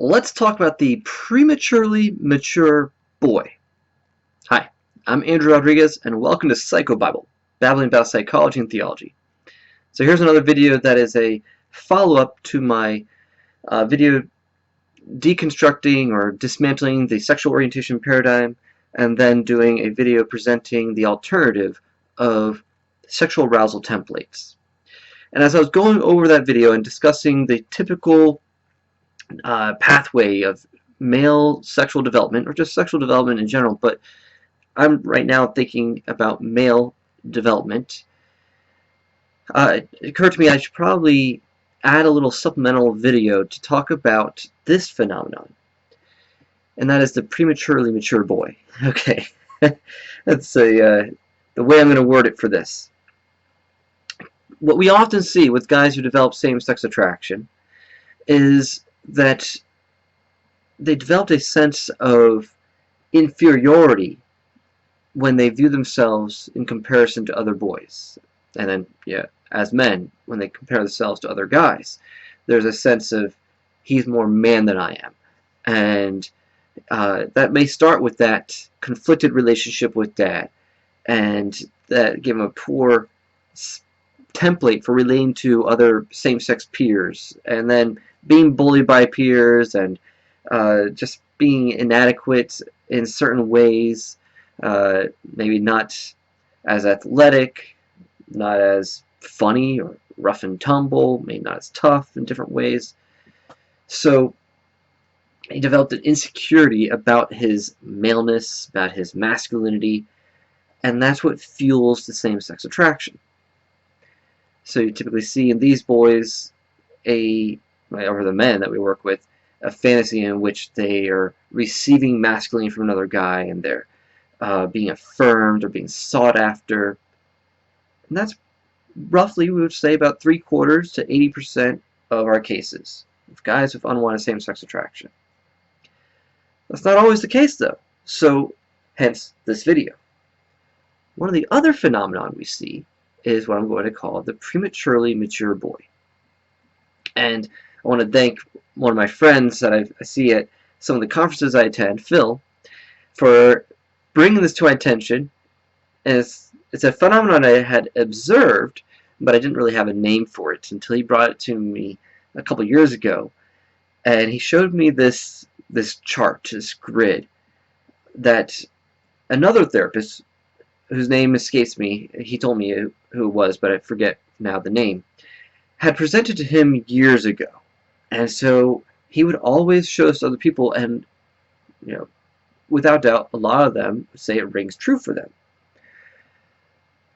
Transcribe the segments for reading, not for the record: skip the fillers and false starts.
Let's talk about the prematurely mature boy. Hi, I'm Andrew Rodriguez, and welcome to Psycho Bible, babbling about psychology and theology. So here's another video that is a follow-up to my video deconstructing or dismantling the sexual orientation paradigm, and then doing a video presenting the alternative of sexual arousal templates. And as I was going over that video and discussing the typical pathway of male sexual development, or just sexual development in general, but I'm right now thinking about male development, it occurred to me I should probably add a little supplemental video to talk about this phenomenon, and that is the prematurely mature boy. Okay, that's the way I'm going to word it for this. What we often see with guys who develop same-sex attraction is that they developed a sense of inferiority when they view themselves in comparison to other boys. And then, yeah, as men, when they compare themselves to other guys, there's a sense of, he's more man than I am. And that may start with that conflicted relationship with dad, and that give him a poor template for relating to other same-sex peers, and then being bullied by peers, and just being inadequate in certain ways, maybe not as athletic, not as funny or rough and tumble, maybe not as tough in different ways. So he developed an insecurity about his maleness, about his masculinity, and that's what fuels the same-sex attraction. So you typically see in these boys, or the men that we work with, a fantasy in which they are receiving masculinity from another guy, and they're being affirmed or being sought after. And that's roughly, we would say, about 3/4 to 80% of our cases of guys with unwanted same-sex attraction. That's not always the case, though. So, hence this video. One of the other phenomenon we see is what I'm going to call the prematurely mature boy. And I want to thank one of my friends that I see at some of the conferences I attend, Phil, for bringing this to my attention. And it's a phenomenon I had observed, but I didn't really have a name for it until he brought it to me a couple years ago. And he showed me this chart, this grid, that another therapist, whose name escapes me, he told me who it was, but I forget now the name, had presented to him years ago. And so he would always show this to other people, and without doubt, a lot of them say it rings true for them.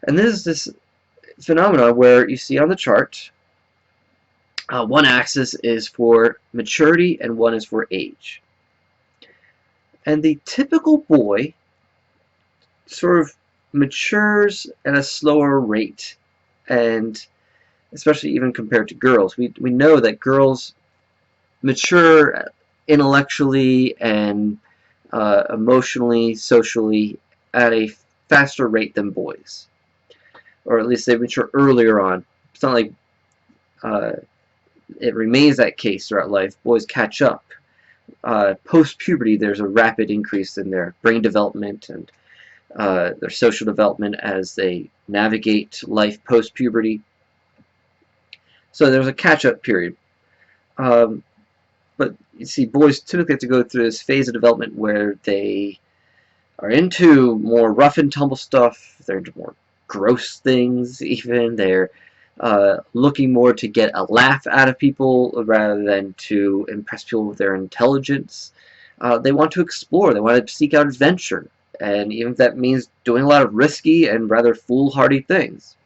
And this is this phenomenon where you see on the chart, one axis is for maturity and one is for age. And the typical boy sort of matures at a slower rate, and especially even compared to girls. We know that girls mature intellectually and emotionally, socially, at a faster rate than boys. Or at least they mature earlier on. It's not like it remains that case throughout life. Boys catch up. Post-puberty, there's a rapid increase in their brain development and their social development as they navigate life post-puberty. So there's a catch-up period. But you see, boys typically have to go through this phase of development where they are into more rough and tumble stuff. They're into more gross things, even. They're looking more to get a laugh out of people rather than to impress people with their intelligence. They want to explore. They want to seek out adventure. And even if that means doing a lot of risky and rather foolhardy things.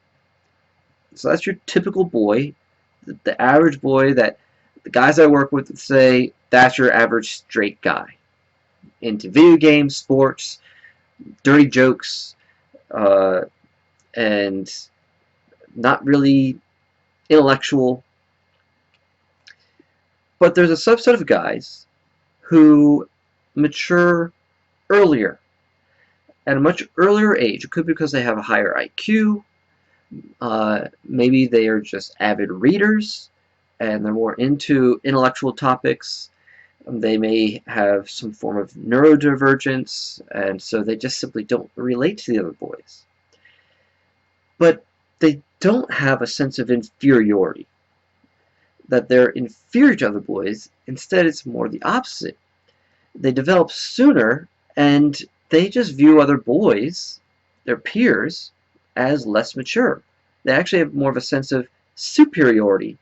So that's your typical boy, the average boy that the guys I work with say that's your average straight guy. Into video games, sports, dirty jokes, and not really intellectual. But there's a subset of guys who mature earlier, at a much earlier age. It could be because they have a higher IQ. Maybe they are just avid readers and they're more into intellectual topics. They may have some form of neurodivergence, and so they just simply don't relate to the other boys. But they don't have a sense of inferiority, that they're inferior to other boys. Instead, it's more the opposite. They develop sooner, and they just view other boys, their peers, as less mature. They actually have more of a sense of superiority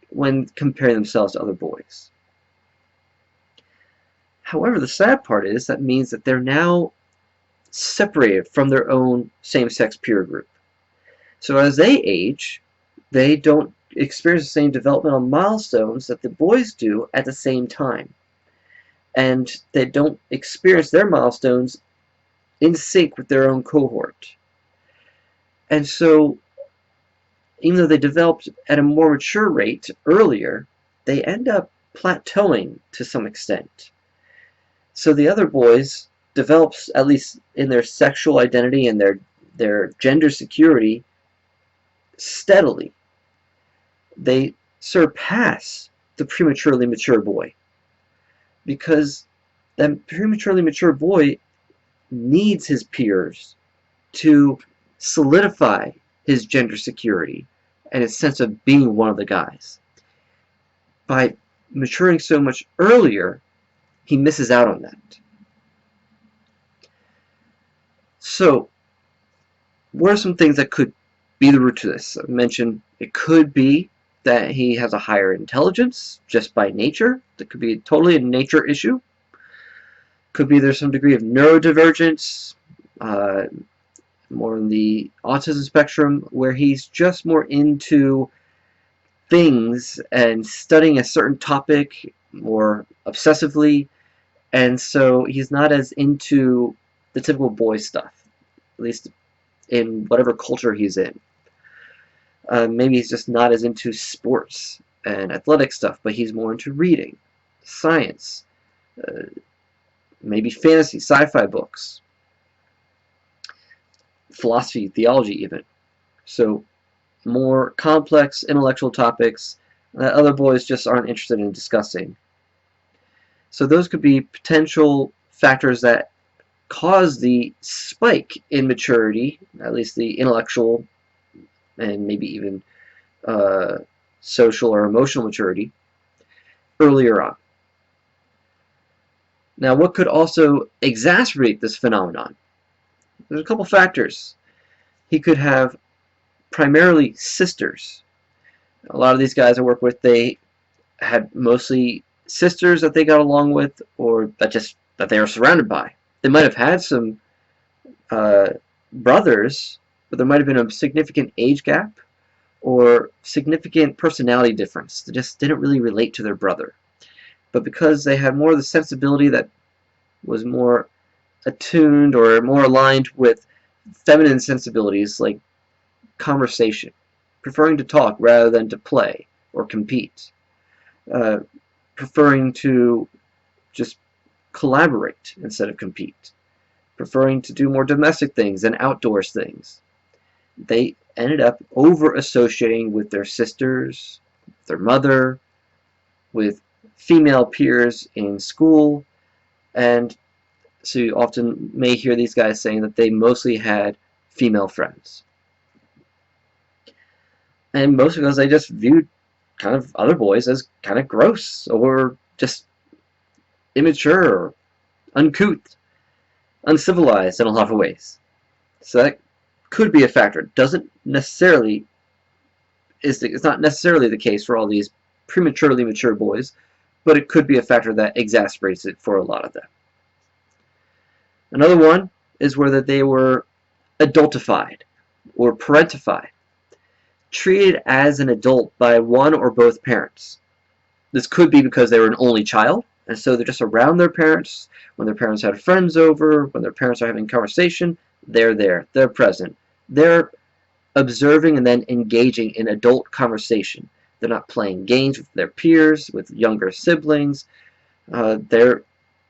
when comparing themselves to other boys. However, the sad part is that means that they're now separated from their own same-sex peer group. So as they age, they don't experience the same developmental milestones that the boys do at the same time. And they don't experience their milestones in sync with their own cohort. And so, even though they developed at a more mature rate earlier, they end up plateauing to some extent. So the other boys develops, at least in their sexual identity and their gender security, steadily. They surpass the prematurely mature boy, because that prematurely mature boy needs his peers to solidify his gender security and his sense of being one of the guys. By maturing so much earlier, he misses out on that. So, what are some things that could be the root to this? I mentioned it could be that he has a higher intelligence just by nature. That could be totally a nature issue. Could be there's some degree of neurodivergence, more in the autism spectrum, where he's just more into things and studying a certain topic more obsessively, and so he's not as into the typical boy stuff, at least in whatever culture he's in. Maybe he's just not as into sports and athletic stuff, but he's more into reading, science, maybe fantasy, sci-fi books, philosophy, theology even. So more complex intellectual topics that other boys just aren't interested in discussing. So those could be potential factors that cause the spike in maturity, at least the intellectual and maybe even social or emotional maturity, earlier on. Now, what could also exacerbate this phenomenon? There's a couple factors. He could have primarily sisters. A lot of these guys I work with, they had mostly sisters that they got along with, or that they were surrounded by. They might have had some brothers, but there might have been a significant age gap or significant personality difference. They just didn't really relate to their brother. But because they had more of the sensibility that was more attuned or more aligned with feminine sensibilities like conversation, preferring to talk rather than to play or compete, preferring to just collaborate instead of compete, preferring to do more domestic things than outdoors things. They ended up over-associating with their sisters, their mother, with female peers in school, and so you often may hear these guys saying that they mostly had female friends. And most because they just viewed kind of other boys as kind of gross or just immature or uncouth, uncivilized in a lot of ways. So that could be a factor. It doesn't necessarily it's not necessarily the case for all these prematurely mature boys, but it could be a factor that exacerbates it for a lot of them. Another one is whether they were adultified or parentified, treated as an adult by one or both parents. This could be because they were an only child, and so they're just around their parents. When their parents had friends over, when their parents are having conversation, they're there, they're present. They're observing and then engaging in adult conversation. They're not playing games with their peers, with younger siblings. They're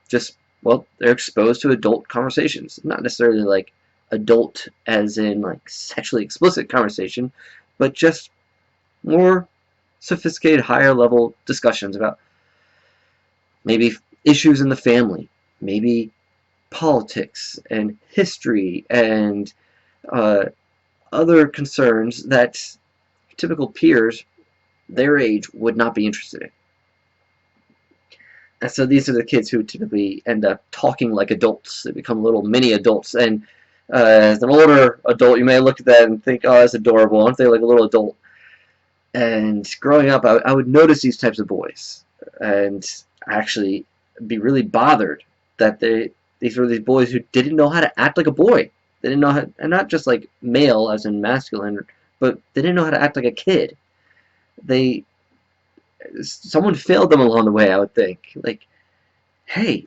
just, well, they're exposed to adult conversations. Not necessarily like adult as in like sexually explicit conversation, but just more sophisticated, higher level discussions about maybe issues in the family, maybe politics and history and other concerns that typical peers their age would not be interested in. And so these are the kids who typically end up talking like adults. They become little mini adults. And as an older adult, you may look at that and think, oh, that's adorable. Aren't they like a little adult? And growing up, I would notice these types of boys and actually be really bothered that these were these boys who didn't know how to act like a boy. They didn't know how, and not just like male as in masculine, but they didn't know how to act like a kid. Someone failed them along the way, I would think. Like, hey,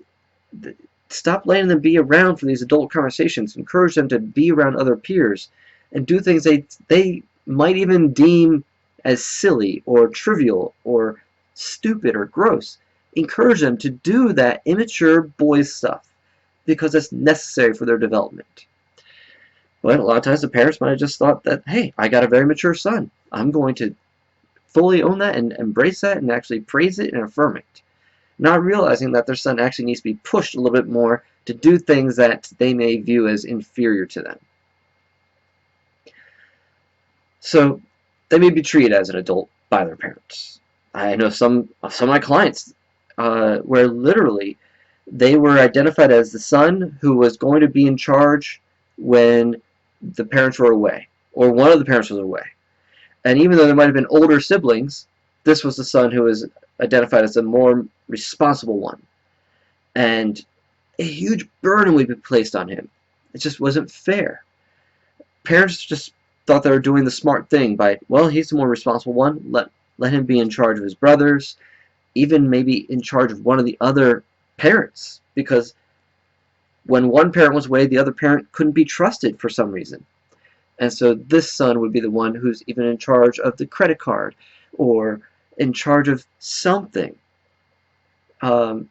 stop letting them be around for these adult conversations. Encourage them to be around other peers and do things they might even deem as silly or trivial or stupid or gross. Encourage them to do that immature boy stuff because it's necessary for their development. But a lot of times the parents might have just thought that, hey, I got a very mature son. I'm going to fully own that and embrace that and actually praise it and affirm it. Not realizing that their son actually needs to be pushed a little bit more to do things that they may view as inferior to them. So they may be treated as an adult by their parents. I know some of my clients where literally they were identified as the son who was going to be in charge when the parents were away, or one of the parents was away. And even though there might have been older siblings, this was the son who was identified as the more responsible one. And a huge burden would be placed on him. It just wasn't fair. Parents just thought they were doing the smart thing by, well, he's the more responsible one. Let him be in charge of his brothers, even maybe in charge of one of the other parents. Because when one parent was away, the other parent couldn't be trusted for some reason. And so this son would be the one who's even in charge of the credit card or in charge of something. And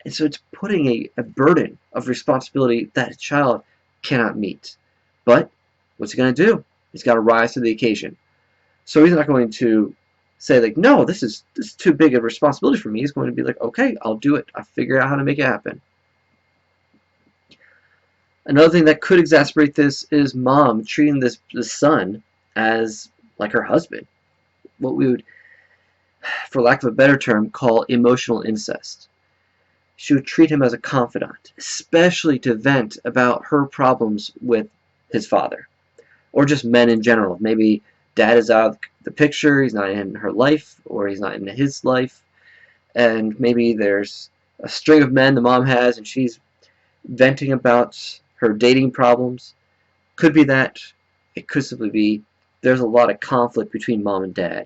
so it's putting a burden of responsibility that a child cannot meet. But what's he going to do? He's got to rise to the occasion. So he's not going to say like, no, this is too big a responsibility for me. He's going to be like, okay, I'll do it. I'll figure out how to make it happen. Another thing that could exacerbate this is mom treating this son as like her husband. What we would, for lack of a better term, call emotional incest. She would treat him as a confidant, especially to vent about her problems with his father, or just men in general. Maybe dad is out of the picture, he's not in her life, or he's not in his life, and maybe there's a string of men the mom has, and she's venting about her dating problems. Could be that. It could simply be there's a lot of conflict between mom and dad.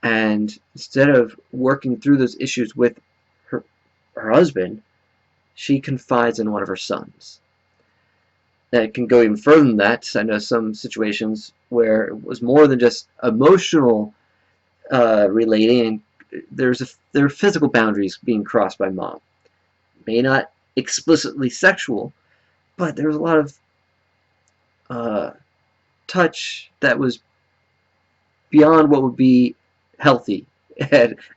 And instead of working through those issues with her husband, she confides in one of her sons. And it can go even further than that. I know some situations where it was more than just emotional relating. There are physical boundaries being crossed by mom. May not explicitly sexual, but there was a lot of touch that was beyond what would be healthy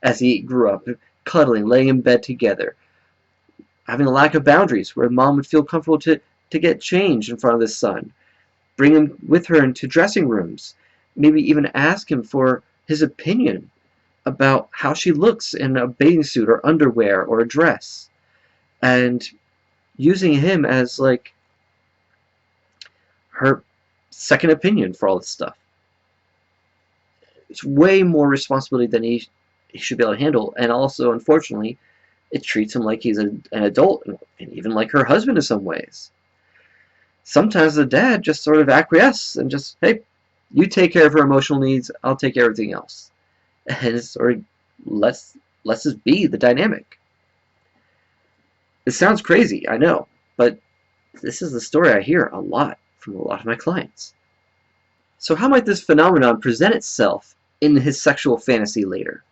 as he grew up. Cuddling, laying in bed together, having a lack of boundaries where mom would feel comfortable to get changed in front of his son, bring him with her into dressing rooms, maybe even ask him for his opinion about how she looks in a bathing suit or underwear or a dress, and using him as like her second opinion for all this stuff. It's way more responsibility than he should be able to handle, and also, unfortunately, it treats him like he's an adult, and even like her husband in some ways. Sometimes the dad just sort of acquiesces and just, hey, you take care of her emotional needs, I'll take care of everything else. And it's sort of let's this be the dynamic. It sounds crazy, I know, but this is the story I hear a lot from a lot of my clients. So how might this phenomenon present itself in his sexual fantasy later?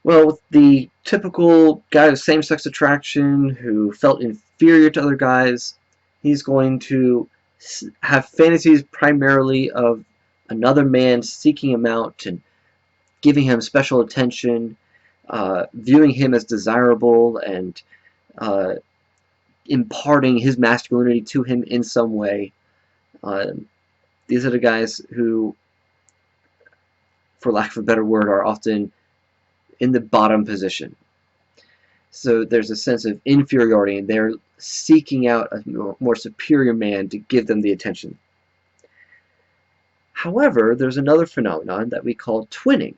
Well, with the typical guy with same-sex attraction who felt inferior to other guys, he's going to have fantasies primarily of another man seeking him out and giving him special attention, viewing him as desirable and imparting his masculinity to him in some way. These are the guys who, for lack of a better word, are often in the bottom position. So there's a sense of inferiority, and they're seeking out a more superior man to give them the attention. However, there's another phenomenon that we call twinning.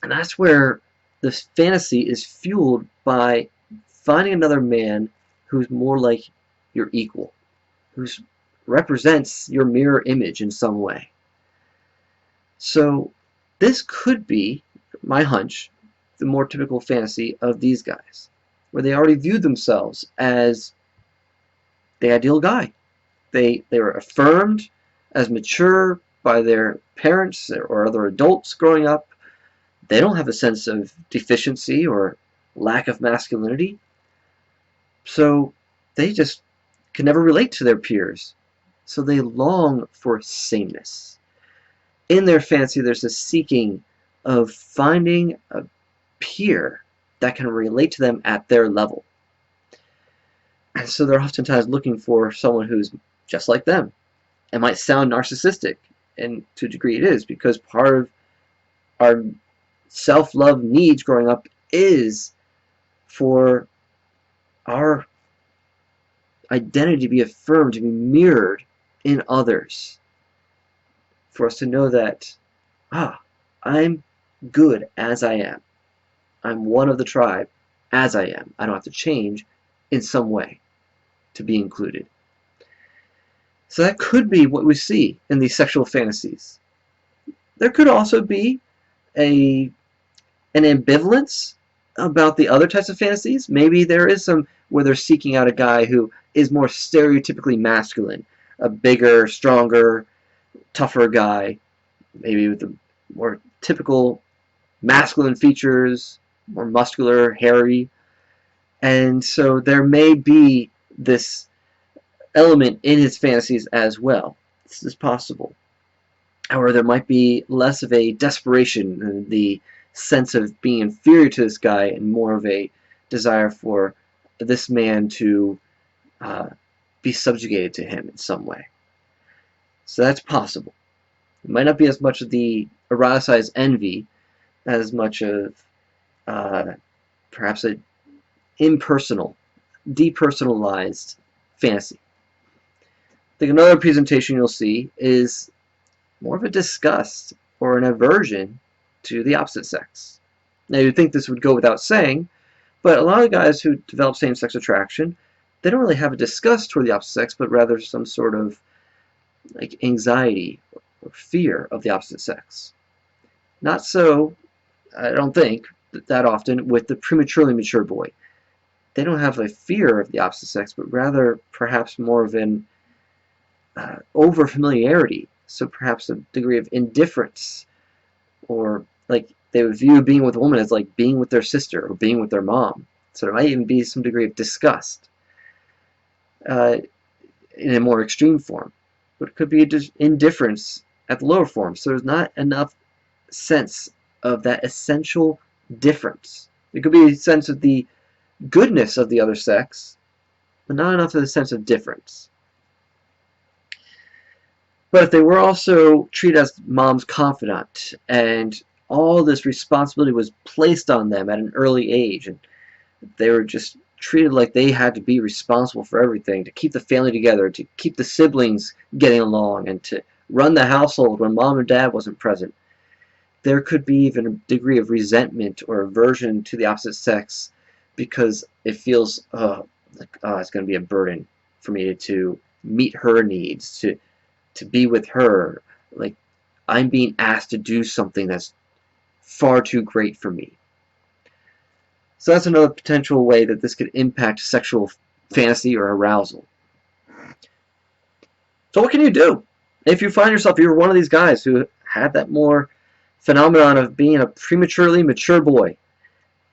And that's where this fantasy is fueled by finding another man who's more like your equal, who represents your mirror image in some way. So this could be, my hunch, the more typical fantasy of these guys, where they already viewed themselves as the ideal guy. They were affirmed as mature by their parents or other adults growing up. They don't have a sense of deficiency or lack of masculinity. So they just can never relate to their peers. So they long for sameness. In their fantasy, there's this seeking of finding a peer that can relate to them at their level. And so they're oftentimes looking for someone who's just like them. It might sound narcissistic, and to a degree it is, because part of our self-love needs growing up is for our identity to be affirmed, to be mirrored in others, for us to know that, I'm good as I am. I'm one of the tribe as I am. I don't have to change in some way to be included. So that could be what we see in these sexual fantasies. There could also be an ambivalence about the other types of fantasies. Maybe there is some where they're seeking out a guy who is more stereotypically masculine, a bigger, stronger, tougher guy, maybe with the more typical masculine features, more muscular, hairy. And so there may be this element in his fantasies as well. This is possible. Or there might be less of a desperation, the sense of being inferior to this guy, and more of a desire for this man to be subjugated to him in some way. So that's possible. It might not be as much of the eroticized envy as much of perhaps an impersonal, depersonalized fantasy. I think another presentation you'll see is more of a disgust or an aversion to the opposite sex. Now you'd think this would go without saying, but a lot of guys who develop same-sex attraction, they don't really have a disgust toward the opposite sex, but rather some sort of like anxiety or fear of the opposite sex. Not so, I don't think, that often with the prematurely mature boy. They don't have a fear of the opposite sex, but rather perhaps more of an over-familiarity, so perhaps a degree of indifference, or like they would view being with a woman as like being with their sister or being with their mom. So there might even be some degree of disgust in a more extreme form. But it could be just indifference at the lower form. So there's not enough sense of that essential difference. It could be a sense of the goodness of the other sex, but not enough of the sense of difference. But if they were also treated as mom's confidant, and all this responsibility was placed on them at an early age, and they were just treated like they had to be responsible for everything, to keep the family together, to keep the siblings getting along, and to run the household when mom and dad wasn't present, there could be even a degree of resentment or aversion to the opposite sex because it feels like it's going to be a burden for me to meet her needs, to be with her. Like I'm being asked to do something that's far too great for me. So that's another potential way that this could impact sexual fantasy or arousal. So what can you do? If you find yourself, you're one of these guys who have that more phenomenon of being a prematurely mature boy.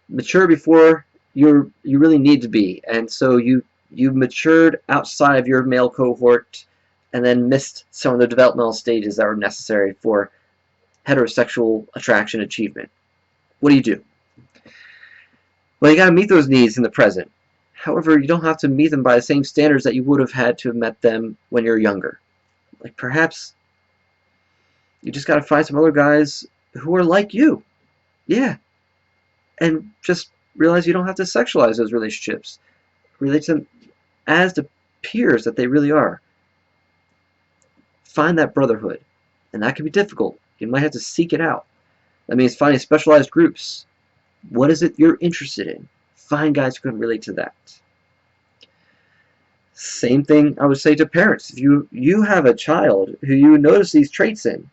Mature before you really need to be. And so you matured outside of your male cohort and then missed some of the developmental stages that were necessary for heterosexual attraction achievement. What do you do? Well, you got to meet those needs in the present. However, you don't have to meet them by the same standards that you would have had to have met them when you're younger. Like perhaps you just got to find some other guys who are like you. Yeah. And just realize you don't have to sexualize those relationships. Relate to them as the peers that they really are. Find that brotherhood. And that can be difficult. You might have to seek it out. That means finding specialized groups. What is it you're interested in? Find guys who can relate to that. Same thing I would say to parents. If you have a child who you notice these traits in,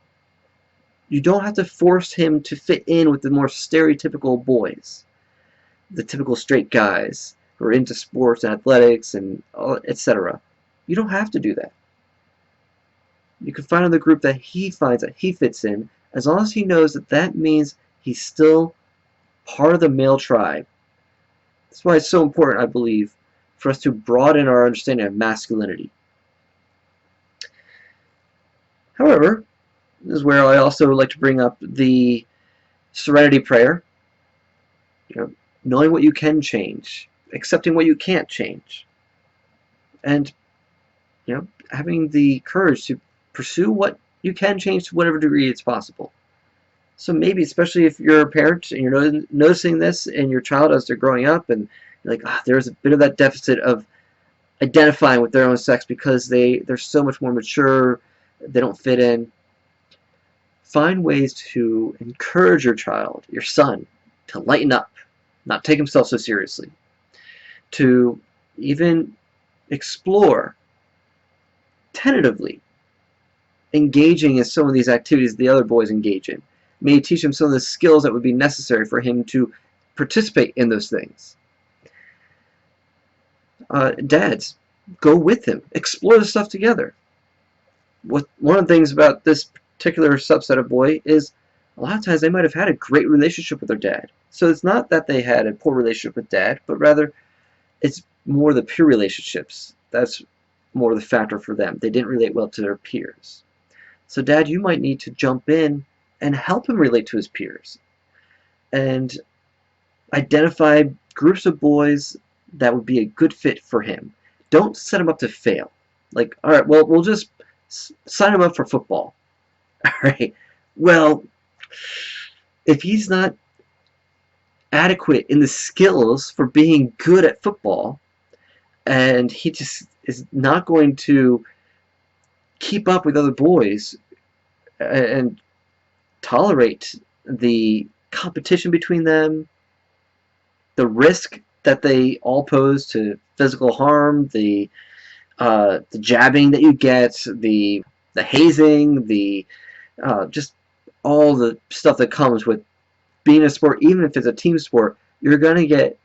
you don't have to force him to fit in with the more stereotypical boys, the typical straight guys who are into sports and athletics and etc. You don't have to do that. You can find another group that he finds that he fits in, as long as he knows that that means he's still part of the male tribe. That's why it's so important, I believe, for us to broaden our understanding of masculinity. However, this is where I also like to bring up the serenity prayer. Knowing what you can change, accepting what you can't change, and having the courage to pursue what you can change to whatever degree it's possible. So maybe, especially if you're a parent and you're noticing this in your child as they're growing up, and you're like, there's a bit of that deficit of identifying with their own sex because they're so much more mature, they don't fit in. Find ways to encourage your child, your son, to lighten up, not take himself so seriously, to even explore tentatively engaging in some of these activities the other boys engage in. Maybe teach him some of the skills that would be necessary for him to participate in those things. Dads, go with him. Explore the stuff together. One of the things about this particular subset of boy is a lot of times they might have had a great relationship with their dad. So it's not that they had a poor relationship with dad, but rather it's more the peer relationships. That's more the factor for them. They didn't relate well to their peers. So dad, you might need to jump in and help him relate to his peers. And identify groups of boys that would be a good fit for him. Don't set him up to fail. Like, all right, well, we'll just sign him up for football. All right, well, if he's not adequate in the skills for being good at football, and he just is not going to keep up with other boys and tolerate the competition between them, the risk that they all pose to physical harm, the jabbing that you get, the hazing, the just all the stuff that comes with being a sport. Even if it's a team sport, you're going to get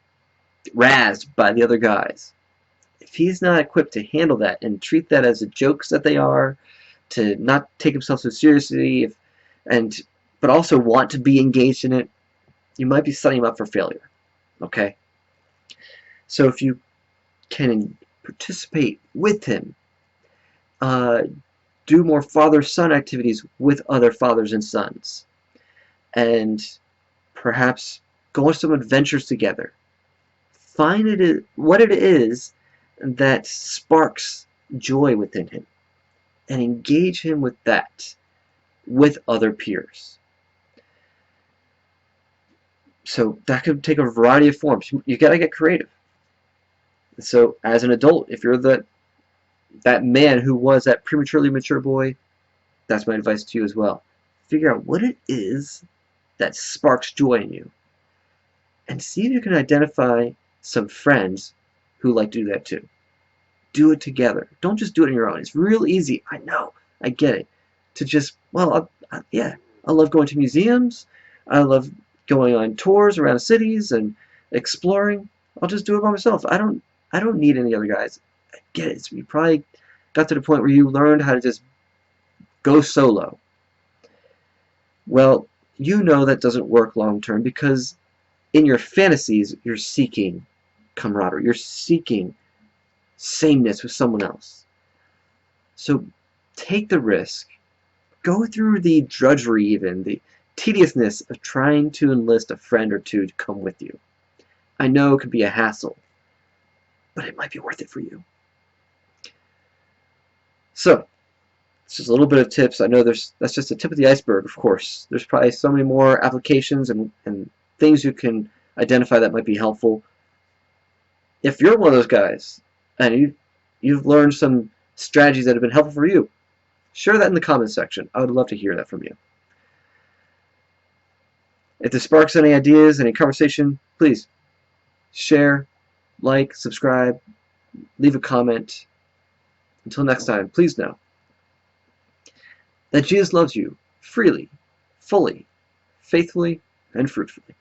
razzed by the other guys. If he's not equipped to handle that and treat that as the jokes that they are, to not take himself so seriously, but also want to be engaged in it, you might be setting him up for failure. Okay? So if you can participate with him, do more father-son activities with other fathers and sons, and perhaps go on some adventures together. Find what it is that sparks joy within him, and engage him with that with other peers. So that could take a variety of forms. You gotta get creative. So as an adult, if you're that man who was that prematurely mature boy, that's my advice to you as well. Figure out what it is that sparks joy in you, and see if you can identify some friends who like to do that too. Do it together. Don't just do it on your own. It's real easy. I know. I get it. To just, well, yeah, I love going to museums. I love going on tours around cities and exploring. I'll just do it by myself. I don't need any other guys. I get it. You probably got to the point where you learned how to just go solo. Well, you know that doesn't work long term, because in your fantasies, you're seeking camaraderie. You're seeking sameness with someone else. So take the risk. Go through the drudgery, even the tediousness of trying to enlist a friend or two to come with you. I know it can be a hassle, but it might be worth it for you. So, it's just a little bit of tips. I know that's just the tip of the iceberg, of course. There's probably so many more applications and things you can identify that might be helpful. If you're one of those guys and you've learned some strategies that have been helpful for you, share that in the comments section. I would love to hear that from you. If this sparks any ideas, any conversation, please share, like, subscribe, leave a comment. Until next time, please know that Jesus loves you freely, fully, faithfully, and fruitfully.